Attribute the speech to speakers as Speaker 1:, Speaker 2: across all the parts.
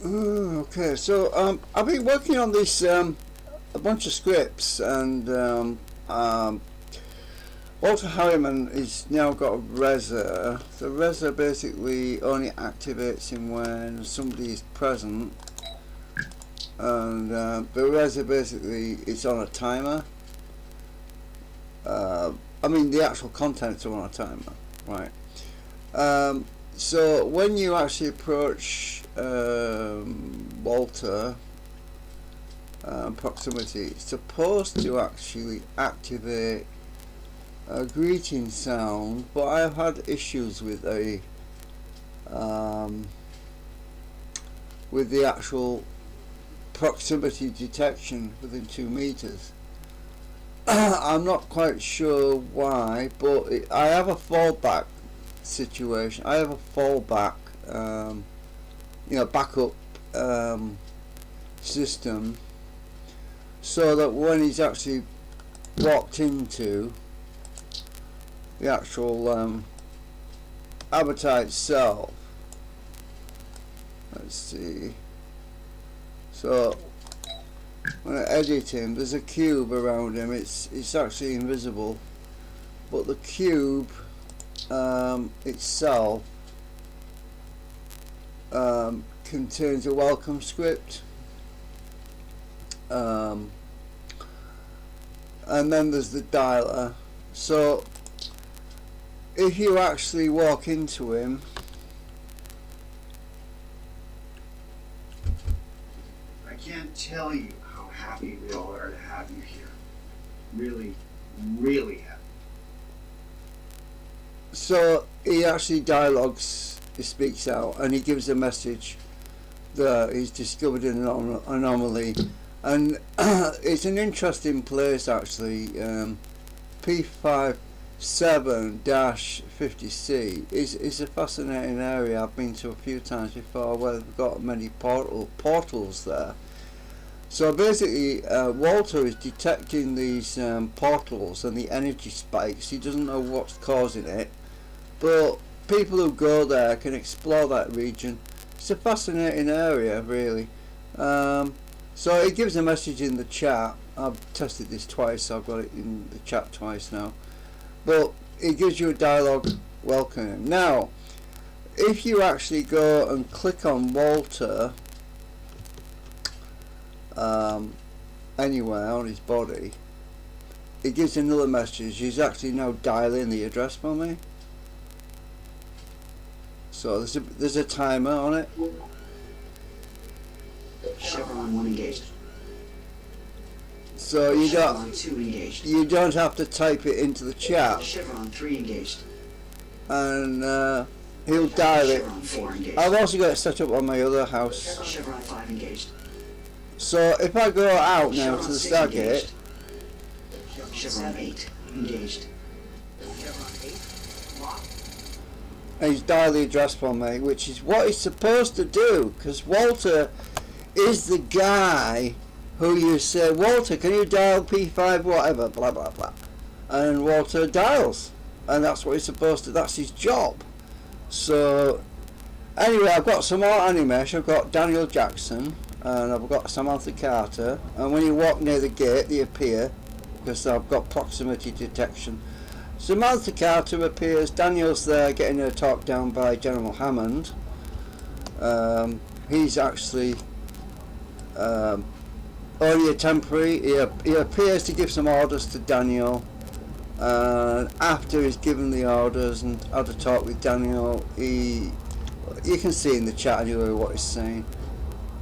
Speaker 1: Okay, so I've been working on this a bunch of scripts, and Walter Harriman has now got a Reza. The Reza basically only activates him when somebody is present, and the Reza basically it's on a timer. I mean the actual contents are on a timer, right? So when you actually approach Walter proximity, it's supposed to actually activate a greeting sound, but I've had issues with the actual proximity detection within 2 meters. I'm not quite sure why, but I have a fallback situation. I have a fallback, backup system, so that when he's actually walked into the actual avatar itself, let's see. So when I edit him, there's a cube around him. It's actually invisible, but the cube itself contains a welcome script, and then there's the dialer. So if you actually walk into him,
Speaker 2: I can't tell you how happy we all are to have you here. Really, really happy.
Speaker 1: so he actually dialogues, he speaks out, and he gives a message that he's discovered an anomaly, and it's an interesting place actually. P57-50C is a fascinating area. I've been to a few times before, where they've got many portals there. So basically Walter is detecting these portals and the energy spikes. He doesn't know what's causing it, but people who go there can explore that region. It's a fascinating area, really. So it gives a message in the chat. I've tested this twice, so I've got it in the chat twice now. But it gives you a dialogue welcoming. Now, if you actually go and click on Walter anywhere on his body, it gives another message. He's actually now dialing the address for me. So there's a timer on it.
Speaker 2: Chevron 1 engaged.
Speaker 1: So
Speaker 2: Chevron 2 engaged.
Speaker 1: you don't have to type it into the chat,
Speaker 2: Chevron 3 engaged.
Speaker 1: and he'll dial it.
Speaker 2: Chevron 4 engaged.
Speaker 1: I've also got it set up on my other house.
Speaker 2: Chevron 5 engaged.
Speaker 1: So if I go out now to the
Speaker 2: Chevron 6
Speaker 1: Stargate,
Speaker 2: engaged. Chevron 8 engaged. Chevron 8 locked.
Speaker 1: and he's dialed the address for me, which is what he's supposed to do, because Walter is the guy who you say, Walter, can you dial P5 whatever, blah blah blah, and Walter dials, and that's what he's supposed to, that's his job. So anyway, I've got some more Animesh. I've got Daniel Jackson, and I've got Samantha Carter, and when you walk near the gate they appear, because I've got proximity detection. Samantha Carter appears, Daniel's there getting her talked down by General Hammond. He's actually only a temporary. He appears to give some orders to Daniel, and after he's given the orders and had a talk with Daniel, you can see in the chat anyway what he's saying.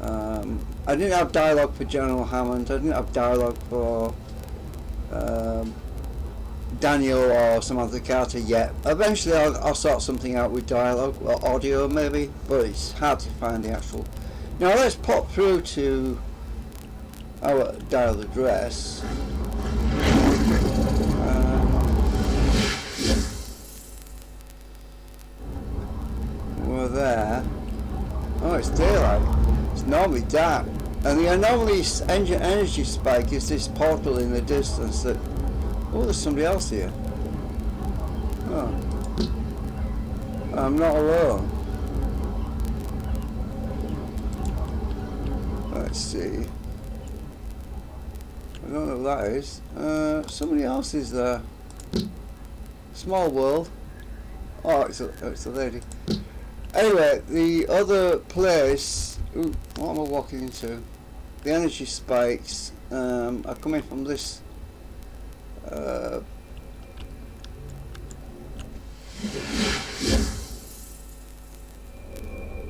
Speaker 1: I didn't have dialogue for General Hammond, I didn't have dialogue for Daniel or Samantha Carter yet. Eventually I'll sort something out with dialogue or audio maybe, but it's hard to find the actual. Now let's pop through to our dial address. We're there. Oh, it's daylight. It's normally dark. And the anomaly energy spike is this portal in the distance that... Oh, there's somebody else here. Oh. I'm not alone. let's see. I don't know who that is. Somebody else is there. Small world. Oh, it's a lady. Anyway, the other place. Ooh, what am I walking into? The energy spikes are coming from this.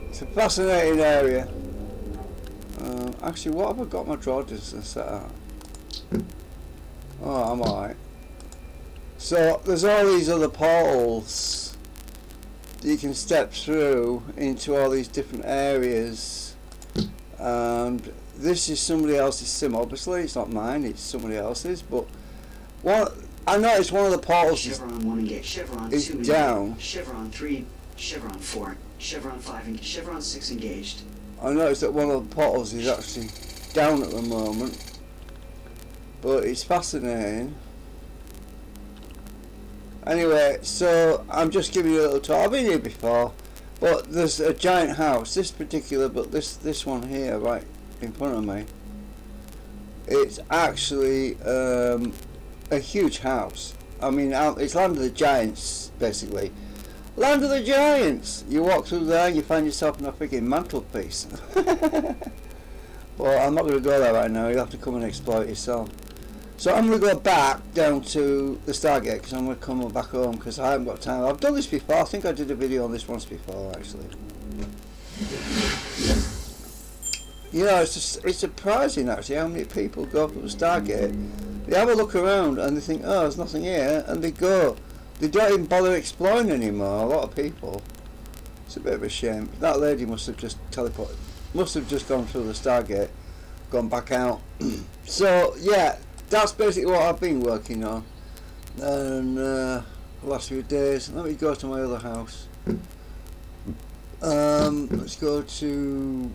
Speaker 1: It's a fascinating area. Actually, what have I got my draw distance set at? Oh, I'm alright. So there's all these other portals that you can step through into all these different areas, and this is somebody else's sim. Obviously, it's not mine; it's somebody else's. But what I noticed, one of the portals
Speaker 2: Chevron 1 engaged, Chevron
Speaker 1: is
Speaker 2: 2
Speaker 1: down.
Speaker 2: engaged, Chevron 3, Chevron 4, Chevron 5, and Chevron 6 engaged.
Speaker 1: I noticed that one of the portals is actually down at the moment, but it's fascinating. Anyway, so I'm just giving you a little tour. I've been here before, but there's a giant house. This particular, but this one here, right in front of me, it's actually a huge house. I mean, it's Land of the Giants, basically. Land of the Giants! You walk through there and you find yourself in a freaking mantelpiece. Well, I'm not going to go there right now. You'll have to come and explore it yourself. So I'm going to go back down to the Stargate because I'm going to come back home because I haven't got time. I've done this before. I think I did a video on this once before, actually. You know, it's surprising actually how many people go through the Stargate. They have a look around and they think, oh, there's nothing here, and they go. They don't even bother exploring anymore. A lot of people. It's a bit of a shame. That lady must have just teleported. Must have just gone through the Stargate, gone back out. So yeah, that's basically what I've been working on. And the last few days. Let me go to my other house. Let's go to.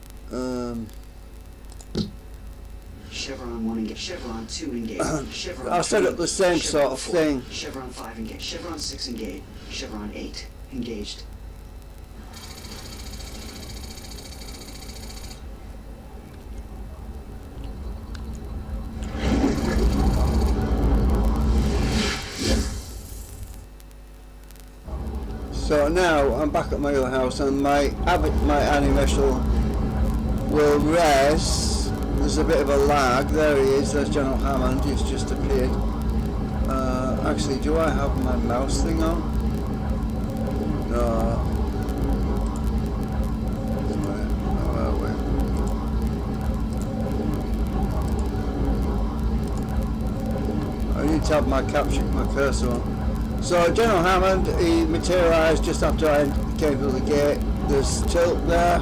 Speaker 2: Chevron 1 engaged, Chevron 2 engaged, Chevron
Speaker 1: I set up the same
Speaker 2: Chevron
Speaker 1: sort of
Speaker 2: 4,
Speaker 1: thing.
Speaker 2: Chevron 5 engaged, Chevron 6 engaged, Chevron 8 engaged.
Speaker 1: So now I'm back at my other house and my Animesh will res. There's a bit of a lag. There he is. There's General Hammond. He's just appeared. Actually, do I have my mouse thing on? No. I need to have my cursor on. So General Hammond, he materialised just after I came through the gate. There's Tilt there,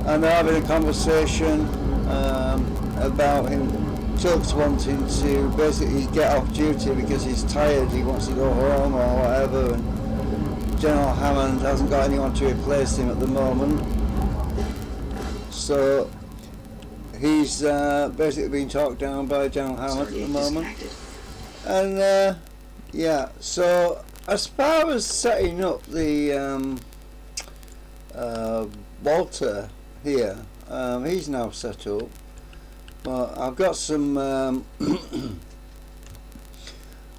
Speaker 1: and they're having a conversation about him. Tilt's wanting to basically get off duty because he's tired, he wants to go home or whatever, and General Hammond hasn't got anyone to replace him at the moment. So he's basically being talked down by General Hammond at the moment. And yeah, so as far as setting up the Walter here, he's now set up. But I've got some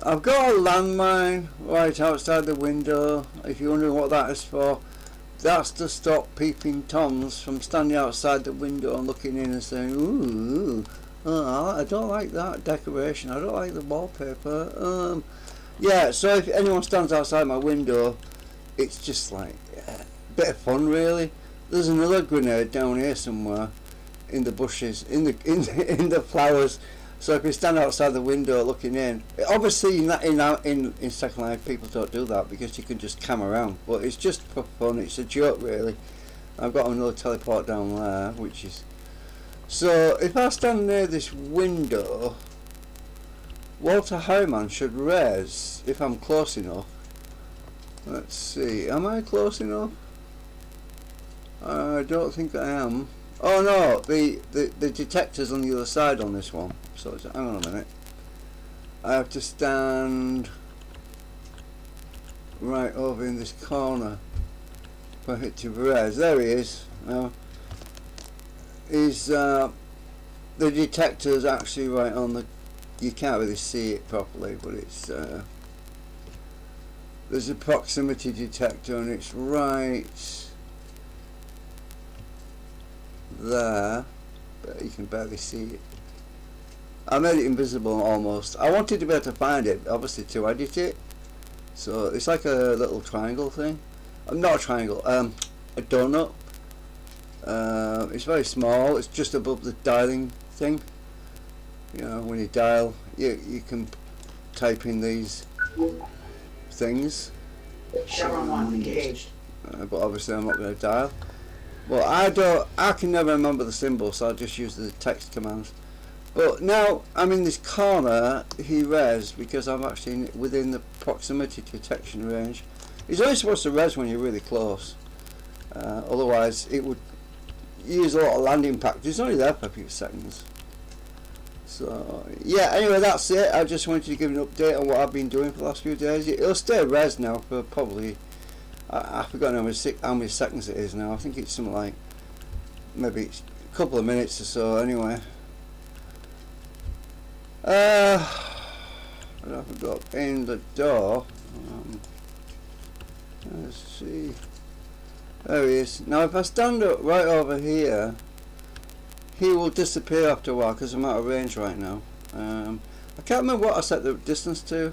Speaker 1: I've got a landmine right outside the window. If you're wondering what that is for, that's to stop peeping Toms from standing outside the window and looking in and saying, ooh, I don't like that decoration, I don't like the wallpaper. Yeah, so if anyone stands outside my window, it's just like a bit of fun really. There's another grenade down here somewhere in the bushes, in the flowers. So if you stand outside the window looking in, obviously in Second Life people don't do that because you can just cam around, but it's just for fun, it's a joke really. I've got another teleport down there, which is, so if I stand near this window, Walter Harriman should res if I'm close enough. Let's see, am I close enough? I don't think I am. Oh no, the detector's on the other side on this one. So hang on a minute. I have to stand right over in this corner for it to res. There he is. Now is the detector's actually right on the. You can't really see it properly, but it's there's a proximity detector and it's right there, but you can barely see it. I made it invisible almost. I wanted to be able to find it, obviously, to edit it. So it's like a little triangle thing. Not a triangle, a donut. It's very small. It's just above the dialing thing. You know, when you dial, you can type in these things.
Speaker 3: Chevron 1 engaged.
Speaker 1: But obviously I'm not going to dial. Well, I can never remember the symbol, so I'll just use the text commands. But now I'm in this corner, he res, because I'm actually within the proximity detection range. He's only supposed to res when you're really close. Otherwise it would use a lot of landing pack. It's only there for a few seconds. So yeah, anyway, that's it. I just wanted to give an update on what I've been doing for the last few days. It'll stay res now for probably, I forgot how many seconds it is now. I think it's something like maybe a couple of minutes or so anyway. I forgot in the door. Let's see. There he is. Now if I stand up right over here, he will disappear after a while because I'm out of range right now. I can't remember what I set the distance to.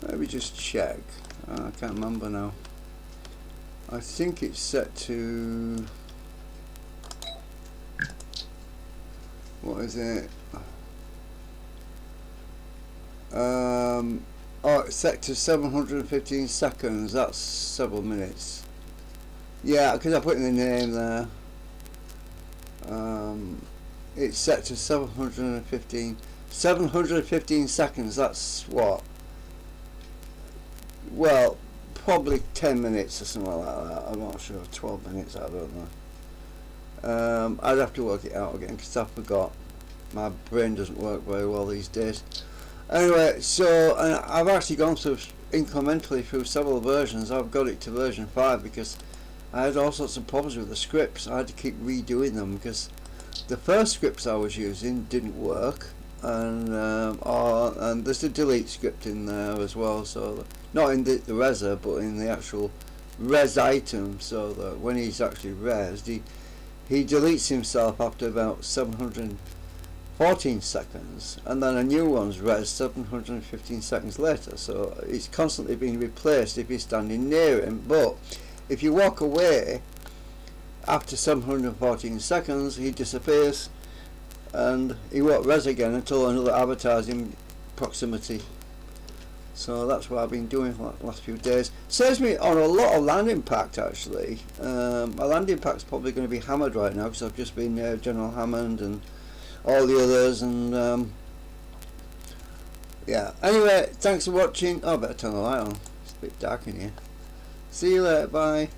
Speaker 1: Let me just check. I can't remember now. I think it's set to, what is it? Oh, it's set to 715 seconds. That's several minutes. Yeah, because I put in the name there. It's set to 715 seconds. That's what? Well, probably 10 minutes or something like that. I'm not sure. 12 minutes, I don't know. I'd have to work it out again because I forgot. My brain doesn't work very well these days. Anyway, so I've actually gone through incrementally through several versions. I've got it to version 5 because I had all sorts of problems with the scripts. I had to keep redoing them because the first scripts I was using didn't work, and there's a delete script in there as well. So not in the reser, but in the actual res item. So that when he's actually resed, he deletes himself after about 714 seconds, and then a new one's res 715 seconds later. So it's constantly being replaced if you're standing near him. But if you walk away after 714 seconds, he disappears and he won't res again until another avatar's in proximity. So that's what I've been doing for the last few days. Saves me on a lot of landing pack actually. My landing pack's probably going to be hammered right now because I've just been General Hammond and all the others, and yeah. Anyway, thanks for watching. Oh, I better turn the light on. It's a bit dark in here. See you later. Bye.